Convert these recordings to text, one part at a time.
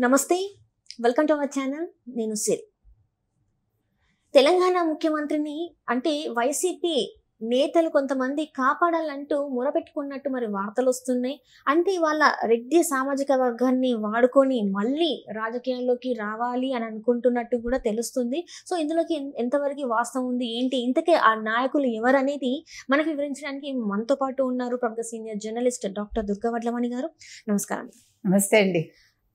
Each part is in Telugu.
నమస్తే, వెల్కమ్ టు అవర్ ఛానల్. నేను సిరి. తెలంగాణ ముఖ్యమంత్రిని అంటే వైసీపీ నేతలు కొంతమంది కాపాడాలంటూ మొరపెట్టుకున్నట్టు మరి వార్తలు వస్తున్నాయి. అంటే వాళ్ళ రెడ్డి సామాజిక వర్గాన్ని వాడుకొని మళ్ళీ రాజకీయాల్లోకి రావాలి అని అనుకుంటున్నట్టు కూడా తెలుస్తుంది. సో ఇందులోకి ఎంతవరకు వాస్తవం ఉంది, ఏంటి, ఇంతకే ఆ నాయకులు ఎవరనేది మనకు వివరించడానికి మనతో పాటు ఉన్నారు ప్రముఖ సీనియర్ జర్నలిస్ట్ డాక్టర్ దుర్గావడ్లమణి గారు. నమస్కారం. నమస్తే అండి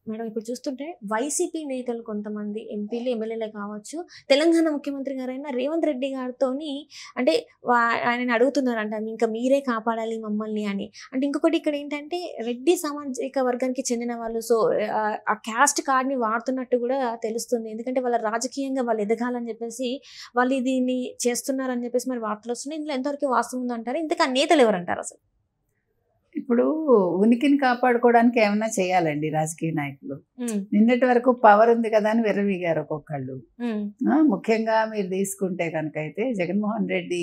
మేడం. ఇప్పుడు చూస్తుంటే వైసీపీ నేతలు కొంతమంది ఎంపీలు ఎమ్మెల్యేలే కావచ్చు తెలంగాణ ముఖ్యమంత్రి గారైన రేవంత్ రెడ్డి గారితో అంటే ఆయన అడుగుతున్నారంట, ఇంకా మీరే కాపాడాలి మమ్మల్ని అని. అంటే ఇంకొకటి ఇక్కడ ఏంటంటే రెడ్డి సామాజిక వర్గానికి చెందిన వాళ్ళు, సో ఆ క్యాస్ట్ కార్డ్ని వాడుతున్నట్టు కూడా తెలుస్తుంది. ఎందుకంటే వాళ్ళ రాజకీయంగా వాళ్ళు ఎదగాలని చెప్పేసి వాళ్ళు దీన్ని చేస్తున్నారని చెప్పేసి మరి వార్తలు వస్తున్నాయి. ఇందులో ఎంతవరకు వాస్తవం ఉందంటారు? ఇంతకు ఆ నేతలు ఎవరంటారు అసలు? ఇప్పుడు ఉనికిని కాపాడుకోవడానికి ఏమైనా చేయాలండి రాజకీయ నాయకులు. నిన్నటి వరకు పవర్ ఉంది కదా అని విర్రవీగారు ఒక్కొక్కళ్ళు. ముఖ్యంగా మీరు తీసుకుంటే కనుక అయితే జగన్మోహన్ రెడ్డి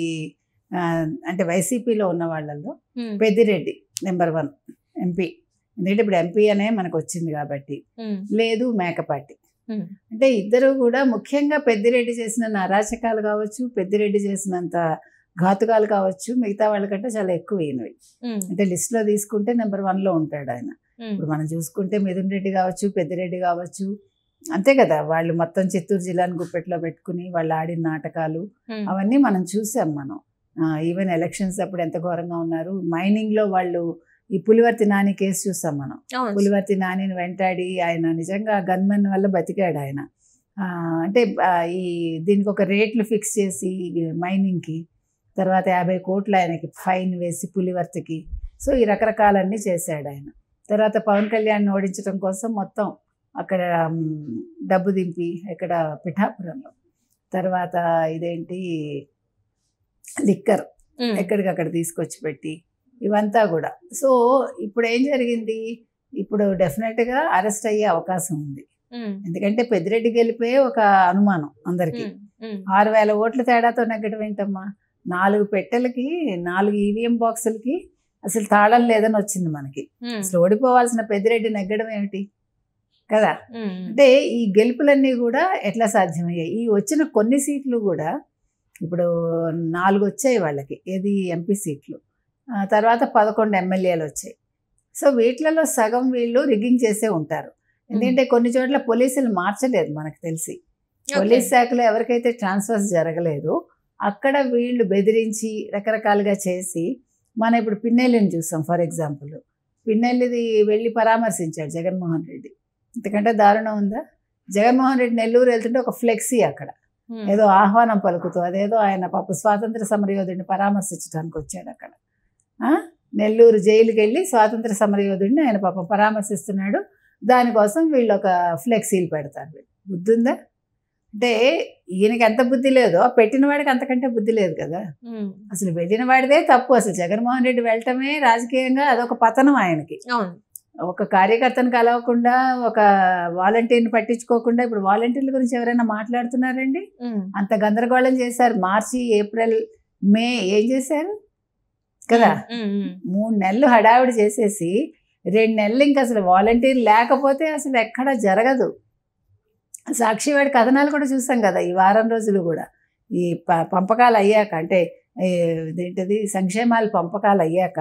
అంటే వైసీపీలో ఉన్న వాళ్ళల్లో పెద్దిరెడ్డి నెంబర్ 1 ఎంపీ. ఎందుకంటే ఇప్పుడు ఎంపీ అనే మనకు వచ్చింది కాబట్టి. లేదు మేకపాటి. అంటే ఇద్దరు కూడా ముఖ్యంగా పెద్దిరెడ్డి చేసిన అరాచకాలు కావచ్చు, పెద్దిరెడ్డి చేసినంత ఘాతుకాలు కావచ్చు, మిగతా వాళ్ళకంటే చాలా ఎక్కువ అయినవి. అంటే లిస్టులో తీసుకుంటే నెంబర్ 1లో ఉంటాడు ఆయన. ఇప్పుడు మనం చూసుకుంటే మిథున్ రెడ్డి కావచ్చు, పెద్దిరెడ్డి కావచ్చు, అంతే కదా. వాళ్ళు మొత్తం చిత్తూరు జిల్లాను గుప్పెట్లో పెట్టుకుని వాళ్ళు ఆడిన నాటకాలు అవన్నీ మనం చూసాం. మనం ఈవెన్ ఎలక్షన్స్ అప్పుడు ఎంత ఘోరంగా ఉన్నారు. మైనింగ్లో వాళ్ళు ఈ పులివర్తి నాని కేసు చూసాం మనం. పులివర్తి నానిని వెంటాడి ఆయన నిజంగా గన్మెన్ వల్ల బతికాడు ఆయన. అంటే ఈ దీనికి ఒక రేట్లు ఫిక్స్ చేసి మైనింగ్కి, తర్వాత 50 కోట్లు ఆయనకి ఫైన్ వేసి పులివర్తికి. సో ఈ రకరకాలన్నీ చేశాడు ఆయన. తర్వాత పవన్ కళ్యాణ్ ఓడించడం కోసం మొత్తం అక్కడ డబ్బు దింపి ఇక్కడ పిఠాపురంలో, తర్వాత ఇదేంటి లిక్కర్ ఎక్కడికక్కడ తీసుకొచ్చి పెట్టి ఇవంతా కూడా. సో ఇప్పుడు ఏం జరిగింది, ఇప్పుడు డెఫినెట్గా అరెస్ట్ అయ్యే అవకాశం ఉంది. ఎందుకంటే పెద్దిరెడ్డి గెలిపే ఒక అనుమానం అందరికీ. 6,000 ఓట్ల తేడాతో నెగ్గడం ఏంటమ్మా? 4 పెట్టెలకి 4 ఈవీఎం బాక్సులకి అసలు తాళం లేదని వచ్చింది మనకి. అసలు ఓడిపోవాల్సిన పెద్దిరెడ్డి నెగ్గడం ఏమిటి కదా. అంటే ఈ గెలుపులన్నీ కూడా ఎట్లా సాధ్యమయ్యాయి? ఈ వచ్చిన కొన్ని సీట్లు కూడా ఇప్పుడు 4 వచ్చాయి వాళ్ళకి, ఏది ఎంపీ సీట్లు. తర్వాత 11 ఎమ్మెల్యేలు వచ్చాయి. సో వీటిలలో సగం వీళ్ళు రిగ్గింగ్ చేసే ఉంటారు. ఎందుకంటే కొన్ని చోట్ల పోలీసులు మార్చలేదు మనకు తెలిసి. పోలీస్ శాఖలో ఎవరికైతే ట్రాన్స్ఫర్స్ జరగలేదు అక్కడ వీళ్ళు బెదిరించి రకరకాలుగా చేసి, మనం ఇప్పుడు పిన్నెల్లిని చూసాం. ఫర్ ఎగ్జాంపుల్ పిన్నెల్లిది వెళ్ళి పరామర్శించాడు జగన్మోహన్ రెడ్డి. ఇంతకంటే దారుణం ఉందా? జగన్మోహన్ రెడ్డి నెల్లూరు వెళ్తుంటే ఒక ఫ్లెక్సీ అక్కడ ఏదో ఆహ్వానం పలుకుతూ, అదేదో ఆయన పాప స్వాతంత్ర సమరయోధుడిని పరామర్శించడానికి వచ్చాడు అక్కడ. నెల్లూరు జైలుకి వెళ్ళి స్వాతంత్ర సమరయోధుడిని ఆయన పాపం పరామర్శిస్తున్నాడు. దానికోసం వీళ్ళు ఒక ఫ్లెక్సీలు పెడతారు. బుద్ధి ఉందా? అంటే ఈయనకి ఎంత బుద్ధి లేదో పెట్టిన వాడికి అంతకంటే బుద్ధి లేదు కదా. అసలు వెళ్ళిన వాడిదే తప్పు. అసలు జగన్మోహన్ రెడ్డి వెళ్ళటమే రాజకీయంగా అదొక పతనం ఆయనకి. ఒక కార్యకర్తను కలవకుండా, ఒక వాలంటీర్ని పట్టించుకోకుండా. ఇప్పుడు వాలంటీర్ల గురించి ఎవరైనా మాట్లాడుతున్నారండి? అంత గందరగోళం చేశారు. మార్చి, ఏప్రిల్, మే ఏం చేశారు కదా. 3 నెలలు హడావిడి చేసేసి 2 నెలలు ఇంకా అసలు వాలంటీర్ లేకపోతే అసలు ఎక్కడ జరగదు. సాక్షివాడి కథనాలు కూడా చూసాం కదా ఈ వారం రోజులు కూడా. ఈ పంపకాలు అయ్యాక, అంటే ఏంటది సంక్షేమాలు పంపకాలు అయ్యాక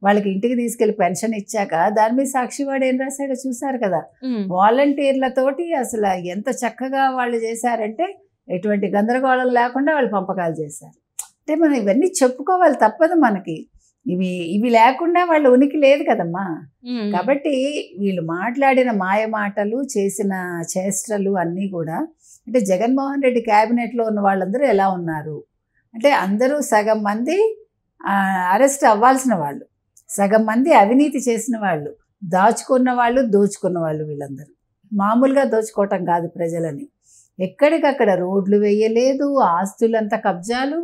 వాళ్ళకి ఇంటికి తీసుకెళ్లి పెన్షన్ ఇచ్చాక దాని మీద సాక్షివాడు ఏం రాశాడో చూసారు కదా. వాలంటీర్లతోటి అసలు ఎంత చక్కగా వాళ్ళు చేశారంటే ఎటువంటి గందరగోళం లేకుండా వాళ్ళు పంపకాలు చేశారు. అంటే మనం ఇవన్నీ చెప్పుకోవాలి, తప్పదు మనకి. ఇవి లేకుండా వాళ్ళ ఉనికి లేదు కదమ్మా. కాబట్టి వీళ్ళు మాట్లాడిన మాయ మాటలు, చేసిన చేష్టలు అన్నీ కూడా. అంటే జగన్మోహన్ రెడ్డి క్యాబినెట్లో ఉన్న వాళ్ళందరూ ఎలా ఉన్నారు అంటే అందరూ సగం మంది అరెస్ట్ అవ్వాల్సిన వాళ్ళు, సగం మంది అవినీతి చేసిన వాళ్ళు, దాచుకున్న వాళ్ళు, దోచుకున్న వాళ్ళు. వీళ్ళందరూ మామూలుగా దోచుకోవటం కాదు ప్రజలని. ఎక్కడికక్కడ రోడ్లు వేయలేదు, ఆస్తులంతా కబ్జాలు,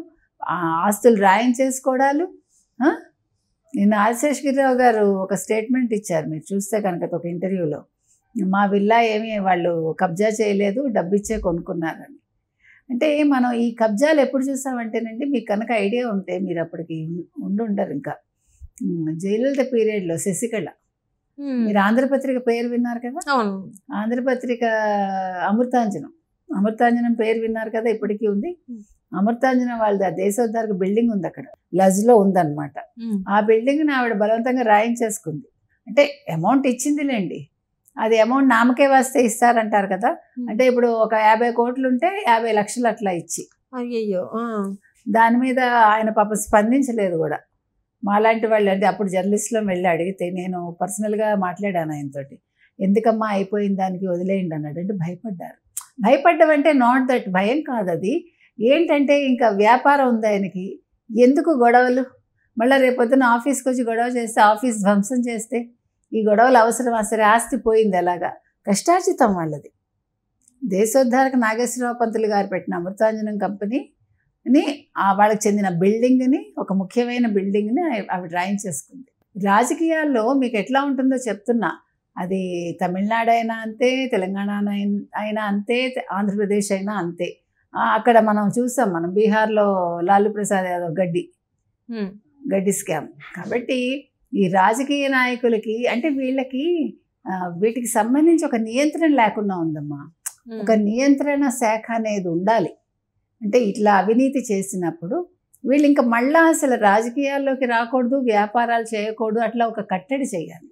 ఆస్తులు రాయించేసుకోవడాలు. నిన్న ఆశేషగిరిరావు గారు ఒక స్టేట్మెంట్ ఇచ్చారు, మీరు చూస్తే కనుక ఒక ఇంటర్వ్యూలో. మా విల్లా ఏమీ వాళ్ళు కబ్జా చేయలేదు, డబ్బిచ్చే కొనుక్కున్నారని. అంటే మనం ఈ కబ్జాలు ఎప్పుడు చూసామంటేనండి, మీకు కనుక ఐడియా ఉంటే మీరు అప్పటికి ఉండుంటారు. ఇంకా జయలలిత పీరియడ్లో శశికళ మీరు ఆంధ్రపత్రిక పేరు విన్నారు కదా, అవును. ఆంధ్రపత్రిక అమృతాంజనం పేరు విన్నారు కదా, ఇప్పటికీ ఉంది. అమృతాంజనం వాళ్ళది దేశోద్ధారక బిల్డింగ్ ఉంది అక్కడ, లజ్లో ఉందన్నమాట. ఆ బిల్డింగ్ని ఆవిడ బలవంతంగా రాయించేసుకుంది. అంటే అమౌంట్ ఇచ్చిందిలేండి, అది అమౌంట్ నామకే వస్తే ఇస్తారంటారు కదా. అంటే ఇప్పుడు ఒక 50 కోట్లు ఉంటే 50 లక్షలు అట్లా ఇచ్చి, అయ్యయ్యో. దాని మీద ఆయన పాప స్పందించలేదు కూడా. మాలాంటి వాళ్ళు అంటే అప్పుడు జర్నలిస్ట్లో వెళ్ళి అడిగితే నేను పర్సనల్గా మాట్లాడాను ఆయనతోటి, ఎందుకమ్మా అయిపోయిన దానికి వదిలేయండి అన్నాడు. అంటే భయపడ్డం అంటే నాట్ దట్ భయం కాదు, అది ఏంటంటే ఇంకా వ్యాపారం ఉంది ఆయనకి, ఎందుకు గొడవలు, మళ్ళీ రేపొద్దున ఆఫీస్కి వచ్చి గొడవ చేస్తే, ఆఫీస్ ధ్వంసం చేస్తే ఈ గొడవలు అవసరమా? సరే ఆస్తి పోయింది, ఎలాగా కష్టార్జితం వాళ్ళది. దేశోద్ధారక నాగేశ్వరరావు పంతులు గారు పెట్టిన అమృతాంజనం కంపెనీని వాళ్ళకి చెందిన బిల్డింగ్ని, ఒక ముఖ్యమైన బిల్డింగ్ని ఆవిడ రాయించేసుకుంది. రాజకీయాల్లో మీకు ఎట్లా ఉంటుందో చెప్తున్నా, అది తమిళనాడు అయినా అంతే, తెలంగాణ అయినా అంతే, ఆంధ్రప్రదేశ్ అయినా అంతే. అక్కడ మనం చూసాం, మనం బీహార్లో లాలూ ప్రసాద్ యాదవ్ గడ్డి స్కామ్. కాబట్టి ఈ రాజకీయ నాయకులకి అంటే వీటికి సంబంధించి ఒక నియంత్రణ లేకుండా ఉందమ్మా. ఒక నియంత్రణ శాఖ అనేది ఉండాలి. అంటే ఇట్లా అవినీతి చేసినప్పుడు వీళ్ళు ఇంకా మళ్ళా అసలు రాజకీయాల్లోకి రాకూడదు, వ్యాపారాలు చేయకూడదు, అట్లా ఒక కట్టడి చేయాలి.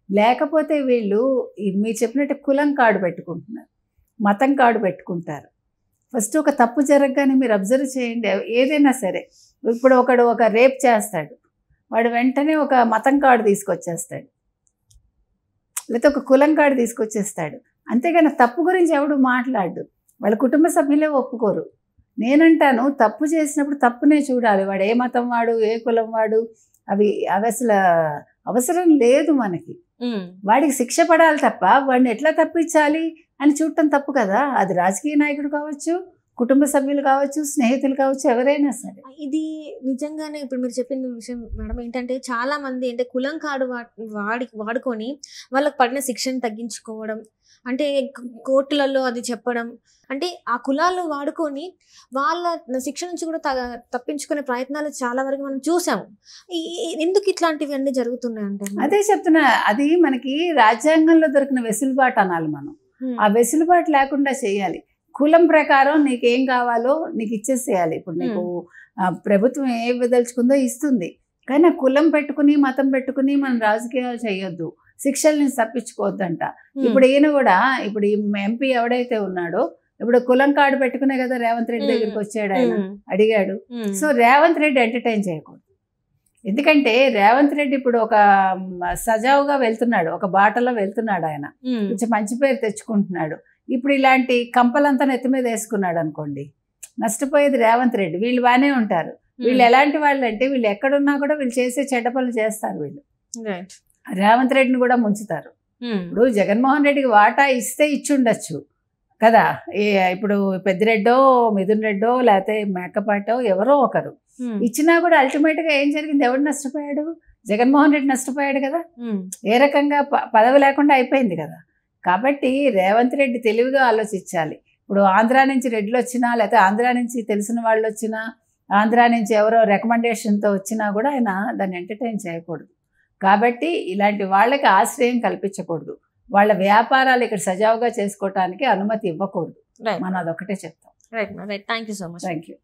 లేకపోతే వీళ్ళు మీరు చెప్పినట్టు కులం కార్డు పెట్టుకుంటున్నారు, మతం కార్డు పెట్టుకుంటారు. ఫస్ట్ ఒక తప్పు జరగగానే మీరు అబ్జర్వ్ చేయండి, ఏదైనా సరే. ఇప్పుడు ఒక రేప్ చేస్తాడు, వాడు వెంటనే ఒక మతం కార్డు తీసుకొచ్చేస్తాడు, లేకపోతే ఒక కులం కార్డు తీసుకొచ్చేస్తాడు. అంతేగాని తప్పు గురించి ఎవడు మాట్లాడు, వాళ్ళ కుటుంబ సభ్యులే ఒప్పుకోరు. నేనంటాను, తప్పు చేసినప్పుడు తప్పునే చూడాలి, వాడు ఏ మతం వాడు, ఏ కులం వాడు, అవి అసలు అవసరం లేదు మనకి. వాడికి శిక్ష పడాలి తప్ప వాడిని ఎట్లా తప్పించాలి అని చూడటం తప్పు కదా. అది రాజకీయ నాయకుడు కావచ్చు, కుటుంబ సభ్యులు కావచ్చు, స్నేహితులు కావచ్చు, ఎవరైనా సరే. ఇది నిజంగానే ఇప్పుడు మీరు చెప్పిన విషయం మేడం ఏంటంటే, చాలా మంది అంటే కులం కార్డు వాడుకొని వాళ్ళకి పడిన శిక్షను తగ్గించుకోవడం, అంటే కోర్టులలో అది చెప్పడం, అంటే ఆ కులాలు వాడుకొని వాళ్ళ శిక్ష నుంచి కూడా తప్పించుకునే ప్రయత్నాలు చాలా వరకు మనం చూసాము. ఎందుకు ఇట్లాంటివి అన్నీ జరుగుతున్నాయి అంటే? అదే చెప్తున్నా, అది మనకి రాజ్యాంగంలో దొరికిన వెసులుబాటు అనాలి మనం. ఆ వెసులుబాటు లేకుండా చేయాలి. కులం ప్రకారం నీకేం కావాలో నీకు ఇచ్చేసేయాలి. ఇప్పుడు నీకు ప్రభుత్వం ఏ విదలుచుకుందో ఇస్తుంది, కానీ ఆ కులం పెట్టుకుని మతం పెట్టుకుని మనం రాజకీయాలు చేయొద్దు, శిక్షల్ని తప్పించుకోవద్దంట. ఇప్పుడు ఈయన కూడా, ఇప్పుడు ఈ ఎంపీ ఎవడైతే ఉన్నాడో, ఇప్పుడు కులం కార్డు పెట్టుకునే కదా రేవంత్ రెడ్డి దగ్గరికి వచ్చాడు, ఆయన అడిగాడు. సో రేవంత్ రెడ్డి ఎంటర్టైన్ చేయకూడదు. ఎందుకంటే రేవంత్ రెడ్డి ఇప్పుడు ఒక సజావుగా వెళ్తున్నాడు, ఒక బాటలో వెళ్తున్నాడు, ఆయన కొంచెం మంచి పేరు తెచ్చుకుంటున్నాడు. ఇప్పుడు ఇలాంటి కంపలంతా నెత్తి మీద వేసుకున్నాడు అనుకోండి, నష్టపోయేది రేవంత్ రెడ్డి. వీళ్ళు బాగానే ఉంటారు, వీళ్ళు ఎలాంటి వాళ్ళు అంటే వీళ్ళు ఎక్కడున్నా కూడా వీళ్ళు చేసే చెడ్డ పనులు చేస్తారు, వీళ్ళు రేవంత్ రెడ్డిని కూడా ముంచుతారు. ఇప్పుడు జగన్మోహన్ రెడ్డికి వాటా ఇస్తే ఇచ్చుండొచ్చు కదా, ఇప్పుడు పెద్దిరెడ్డో, మిథున్ రెడ్డో, లేకపోతే మేకపాటో ఎవరో ఒకరు ఇచ్చినా కూడా అల్టిమేట్గా ఏం జరిగింది, ఎవడు నష్టపోయాడు? జగన్మోహన్ రెడ్డి నష్టపోయాడు కదా. ఏ రకంగా పదవి లేకుండా అయిపోయింది కదా. కాబట్టి రేవంత్ రెడ్డి తెలివిగా ఆలోచించాలి. ఇప్పుడు ఆంధ్ర నుంచి రెడ్లు వచ్చినా, లేకపోతే ఆంధ్ర నుంచి తెలిసిన వాళ్ళు వచ్చినా, ఆంధ్ర నుంచి ఎవరో రికమెండేషన్తో వచ్చినా కూడా ఆయన దాన్ని ఎంటర్టైన్ చేయకూడదు. కాబట్టి ఇలాంటి వాళ్ళకి ఆశ్రయం కల్పించకూడదు, వాళ్ళ వ్యాపారాలు ఇక్కడ సజావుగా చేసుకోవటానికి అనుమతి ఇవ్వకూడదు. మనం అదొకటే చెప్తాం. Right thank you so much. Thank you.